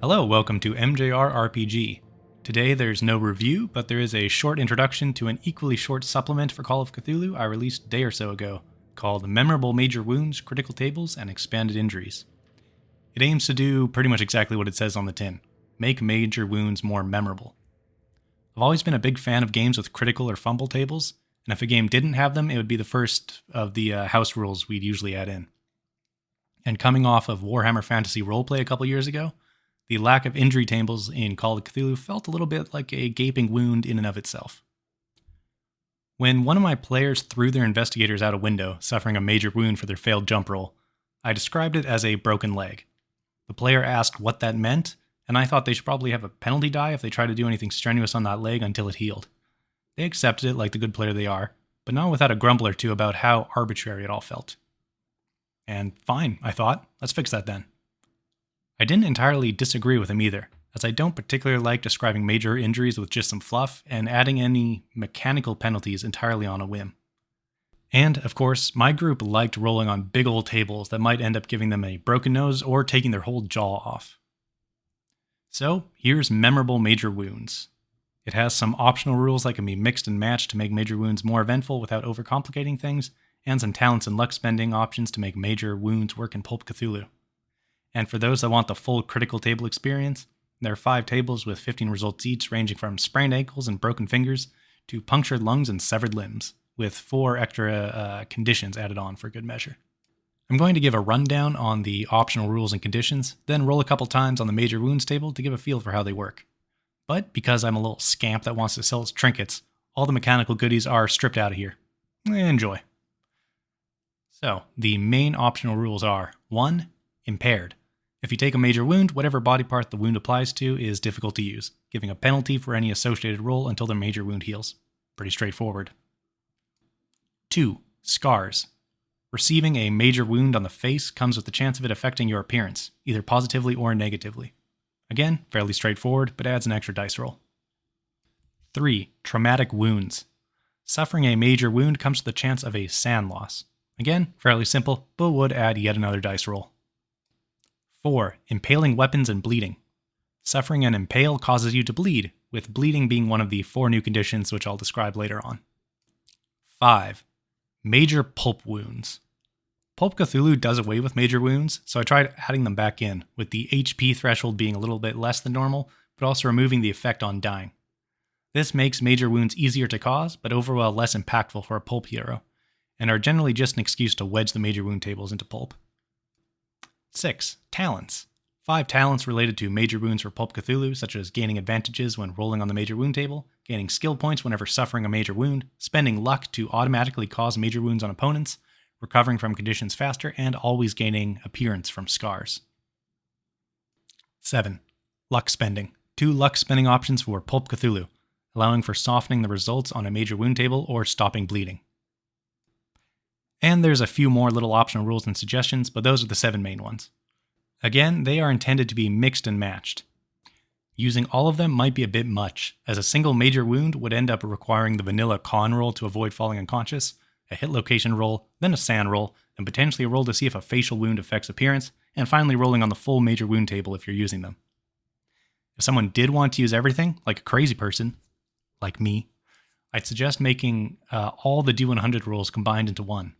Hello, welcome to MJRRPG. Today there's no review, but there is a short introduction to an equally short supplement for Call of Cthulhu I released a day or so ago, called Memorable Major Wounds, Critical Tables, and Expanded Injuries. It aims to do pretty much exactly what it says on the tin, make major wounds more memorable. I've always been a big fan of games with critical or fumble tables, and if a game didn't have them, it would be the first of the house rules we'd usually add in. And coming off of Warhammer Fantasy Roleplay a couple years ago, the lack of injury tables in Call of Cthulhu felt a little bit like a gaping wound in and of itself. When one of my players threw their investigators out a window, suffering a major wound for their failed jump roll, I described it as a broken leg. The player asked what that meant, and I thought they should probably have a penalty die if they tried to do anything strenuous on that leg until it healed. They accepted it like the good player they are, but not without a grumble or two about how arbitrary it all felt. And fine, I thought, let's fix that then. I didn't entirely disagree with him either, as I don't particularly like describing major injuries with just some fluff and adding any mechanical penalties entirely on a whim. And, of course, my group liked rolling on big old tables that might end up giving them a broken nose or taking their whole jaw off. So, here's Memorable Major Wounds. It has some optional rules that can be mixed and matched to make major wounds more eventful without overcomplicating things, and some talents and luck spending options to make major wounds work in Pulp Cthulhu. And for those that want the full critical table experience, there are 5 tables with 15 results each, ranging from sprained ankles and broken fingers to punctured lungs and severed limbs, with 4 extra conditions added on for good measure. I'm going to give a rundown on the optional rules and conditions, then roll a couple times on the major wounds table to give a feel for how they work. But because I'm a little scamp that wants to sell its trinkets, all the mechanical goodies are stripped out of here. Enjoy. So, the main optional rules are 1. Impaired. If you take a major wound, whatever body part the wound applies to is difficult to use, giving a penalty for any associated roll until the major wound heals. Pretty straightforward. 2. Scars. Receiving a major wound on the face comes with the chance of it affecting your appearance, either positively or negatively. Again, fairly straightforward, but adds an extra dice roll. 3. Traumatic wounds. Suffering a major wound comes with the chance of a SAN loss. Again, fairly simple, but would add yet another dice roll. 4. Impaling weapons and bleeding. Suffering an impale causes you to bleed, with bleeding being one of the 4 new conditions which I'll describe later on. 5. Major pulp wounds. Pulp Cthulhu does away with major wounds, so I tried adding them back in, with the HP threshold being a little bit less than normal, but also removing the effect on dying. This makes major wounds easier to cause, but overall less impactful for a pulp hero, and are generally just an excuse to wedge the major wound tables into pulp. 6. Talents. 5 talents related to major wounds for Pulp Cthulhu, such as gaining advantages when rolling on the major wound table, gaining skill points whenever suffering a major wound, spending luck to automatically cause major wounds on opponents, recovering from conditions faster, and always gaining appearance from scars. 7. Luck spending. 2 luck spending options for Pulp Cthulhu, allowing for softening the results on a major wound table or stopping bleeding. And there's a few more little optional rules and suggestions, but those are the 7 main ones. Again, they are intended to be mixed and matched. Using all of them might be a bit much, as a single major wound would end up requiring the vanilla con roll to avoid falling unconscious, a hit location roll, then a SAN roll, and potentially a roll to see if a facial wound affects appearance, and finally rolling on the full major wound table if you're using them. If someone did want to use everything, like a crazy person, like me, I'd suggest making all the D100 rolls combined into one.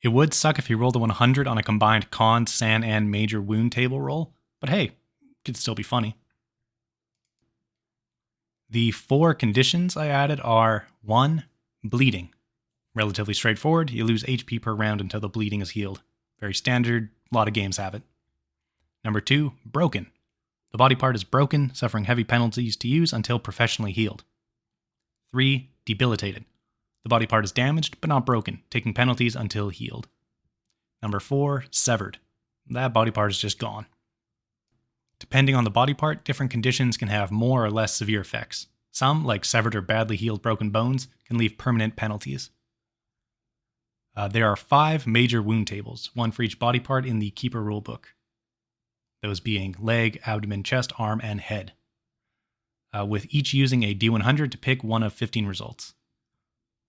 It would suck if you rolled a 100 on a combined con, SAN, and major wound table roll, but hey, it could still be funny. The 4 conditions I added are 1. Bleeding. Relatively straightforward, you lose HP per round until the bleeding is healed. Very standard, a lot of games have it. Number 2. Broken. The body part is broken, suffering heavy penalties to use until professionally healed. 3. Debilitated. The body part is damaged, but not broken, taking penalties until healed. Number 4, severed. That body part is just gone. Depending on the body part, different conditions can have more or less severe effects. Some, like severed or badly healed broken bones, can leave permanent penalties. There are 5 major wound tables, 1 for each body part in the Keeper rulebook. Those being leg, abdomen, chest, arm, and head. With each using a D100 to pick one of 15 results.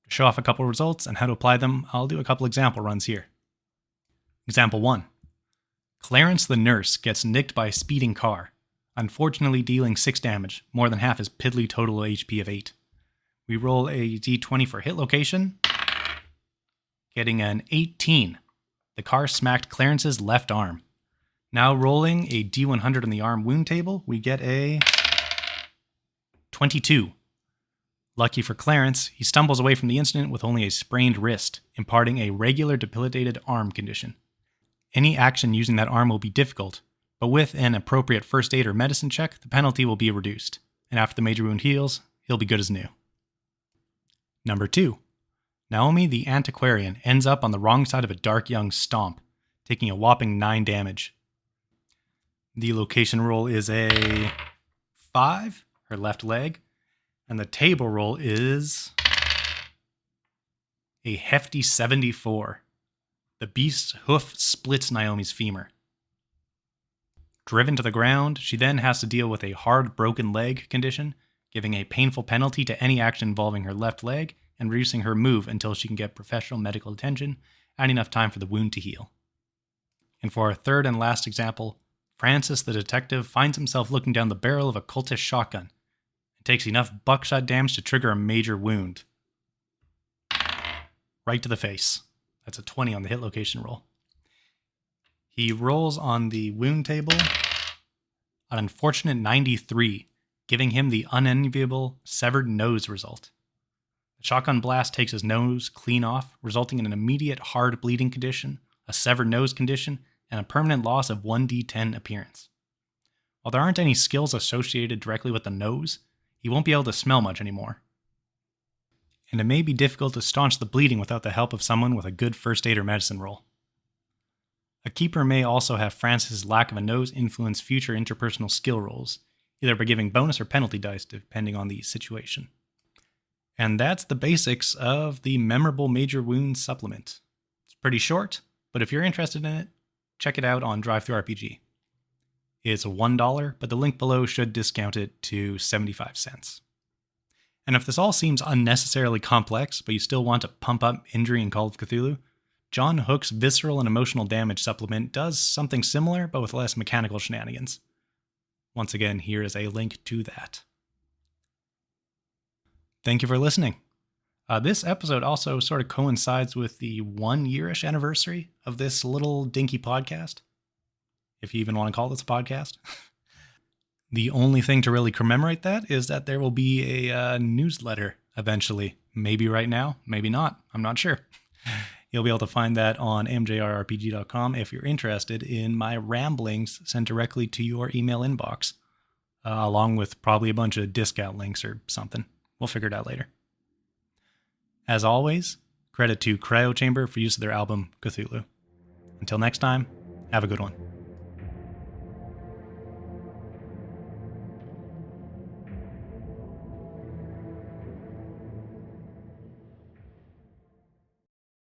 To show off a couple results and how to apply them, I'll do a couple example runs here. Example 1. Clarence the nurse gets nicked by a speeding car. unfortunately dealing 6 damage, more than half his piddly total HP of 8. We roll a d20 for hit location, getting an 18. The car smacked Clarence's left arm. Now rolling a d100 on the arm wound table, we get a 22. Lucky for Clarence, he stumbles away from the incident with only a sprained wrist, imparting a regular debilitated arm condition. Any action using that arm will be difficult, but with an appropriate first aid or medicine check, the penalty will be reduced, and after the major wound heals, he'll be good as new. Number 2. Naomi the Antiquarian ends up on the wrong side of a Dark Young stomp, taking a whopping 9 damage. The location roll is a 5, her left leg, and the table roll is a hefty 74. The beast's hoof splits Naomi's femur. Driven to the ground, she then has to deal with a hard broken leg condition, giving a painful penalty to any action involving her left leg and reducing her move until she can get professional medical attention and enough time for the wound to heal. And for our third and last example, Francis the detective finds himself looking down the barrel of a cultist shotgun and takes enough buckshot damage to trigger a major wound. Right to the face. That's a 20 on the hit location roll. He rolls on the wound table an unfortunate 93, giving him the unenviable severed nose result. The shotgun blast takes his nose clean off, resulting in an immediate hard bleeding condition, a severed nose condition, and a permanent loss of 1d10 appearance. While there aren't any skills associated directly with the nose, he won't be able to smell much anymore. And it may be difficult to staunch the bleeding without the help of someone with a good first aid or medicine roll. A keeper may also have Francis' lack of a nose influence future interpersonal skill rolls, either by giving bonus or penalty dice depending on the situation. And that's the basics of the Memorable Major Wounds supplement. It's pretty short, but if you're interested in it, check it out on DriveThruRPG. It's $1, but the link below should discount it to 75 cents. And if this all seems unnecessarily complex, but you still want to pump up injury in Call of Cthulhu, John Hook's Visceral and Emotional Damage supplement does something similar, but with less mechanical shenanigans. Once again, here is a link to that. Thank you for listening. This episode also sort of coincides with the 1-year-ish anniversary of this little dinky podcast, if you even want to call this a podcast. The only thing to really commemorate that is that there will be a newsletter eventually. Maybe right now, maybe not. I'm not sure. You'll be able to find that on mjrrpg.com if you're interested in my ramblings sent directly to your email inbox, along with probably a bunch of discount links or something. We'll figure it out later. As always, credit to Cryochamber for use of their album Cthulhu. Until next time, have a good one.